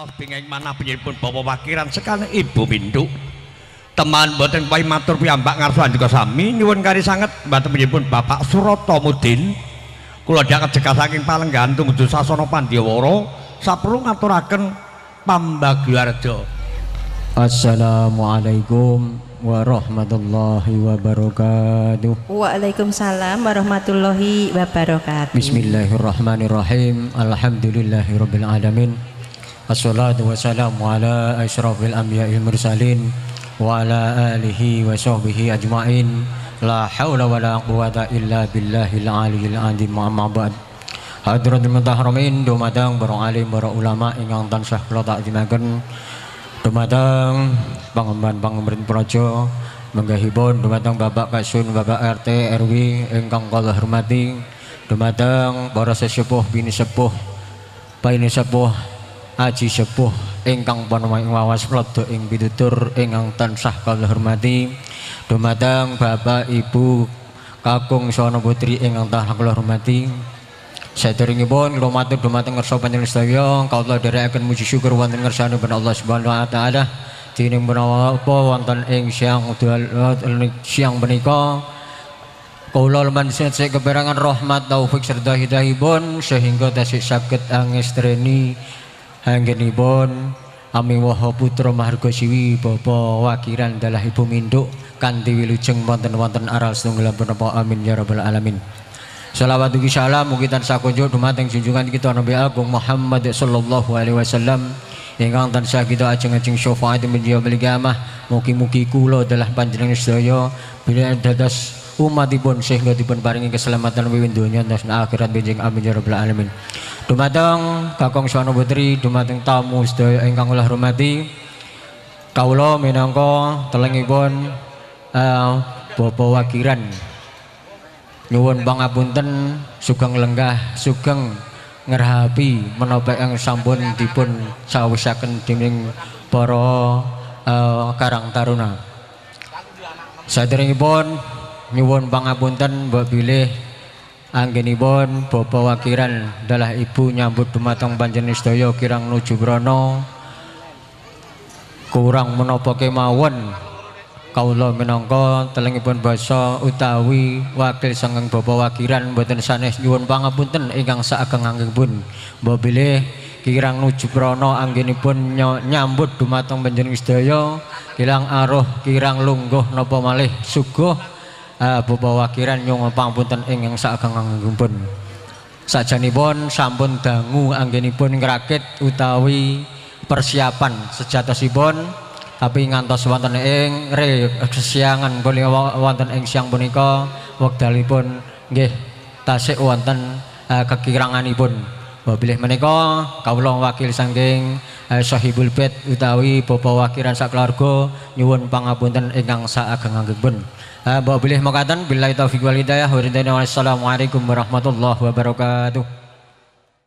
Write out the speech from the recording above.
raos binging manah panjenenganipun Bapak Wakiran sekali Ibu Pindu. Teman mboten pawi matur piyambak ngarsa juga sami nyuwun kari sanget mboten panjenenganipun Bapak Surata Mudin. Kula dhak kejegah saking Palenggan tumuju sasana Pandiyawara saperlu ngaturaken pambagioarja. Assalamualaikum warahmatullahi wabarakatuh. Waalaikumsalam warahmatullahi wabarakatuh. Bismillahirrahmanirrahim. Alhamdulillahirabbil alamin. Wassalatu wassalamu ala asyrafil anbiya'il mursalin wa ala alihi wa sahbihi ajmain. La haula wala quwata illa billahil aliyyil azim. Amma ba'd. Hadratul mutahharamin dumateng para alim para ulama ingkang tansah kula takzimaken. Dumateng pangemban praja menggahipun dumateng Bapak Kasun, Bapak RT RW ingkang kula hormati, dumateng para sesepuh bini sepuh, paine sepuh, aji sepuh ingkang panemah wawas plada ing pitutur ingkang tansah kula hormati, dumateng Bapak Ibu kakung saha putri ingkang tansah kula hormati. Saderengipun kula matur dumateng ngarsa panjenengan sedaya kawula dherekaken muji syukur wonten ngarsanipun Allah Subhanahu wa taala dening menawa wonten ing siang menika kawula manjing keperangan rahmat taufik serta hidayahipun sehingga tasih saged angestreni anggenipun amiwaha putra marga siwi Bapak Wakiran dalah Ibu Minduk kanthi wilujeng wonten aral setunggal punapa amin ya rabbal alamin. Salawat ugi salam mugi tansah kunjuk dumateng junjungan kita Nabi Agung Muhammad sallallahu alaihi wasallam ingkang tansah kita ajeng-ajeng syafaat menjadi yaumil qiyamah. Mugi-mugi kula dalah panjenengan sedaya bila dados umatipun sehingga dipun paringi keselamatan wiwin donya dan akhirat benjing amin ya rabbal alamin. Dumateng kakung saha putri, dumateng tamu sedaya ingkang kula hormati, kawula minangka telengipun Bapak Wakiran nyuwun pangapunten sugeng lenggah sugeng ngrahapi menapa yang sampun dipun sawisaken dening para karang taruna. Saderengipun nyuwun pangapunten mbok bilih anggenipun Bapak Wakiran dalah Ibu nyambut dumateng panjenengan sedaya kirang nuju brana kurang menapa kemawon kawula minangka telengipun basa utawi wakil sangeng Bapak Wakiran mboten sanes nyuwun pangapunten ingkang saageng-agengipun mbok bilih kirang nuju prana anggenipun nyambut dumateng panjenengan sedaya kirang aruh kirang lungguh napa malih suguh Bapak Wakiran nyuwun pangapunten ingkang saageng-agengipun. Sajanipun sampun dangu anggenipun ngrakit utawi persiapan sejatosipun tapi ngantos wonten ing kesiangan kula wonten ing siang punika wekdalipun nggih tasik wonten kekiranganipun. Bilih menika kawula wakil saking Sahibul Bait utawi Bapak Wakiran sakeluarga nyuwun pangapunten ingkang saageng-agengipun. Bilih mekaten billahi taufiq wal hidayah wa ridwan. Wassalamualaikum warahmatullahi wabarakatuh.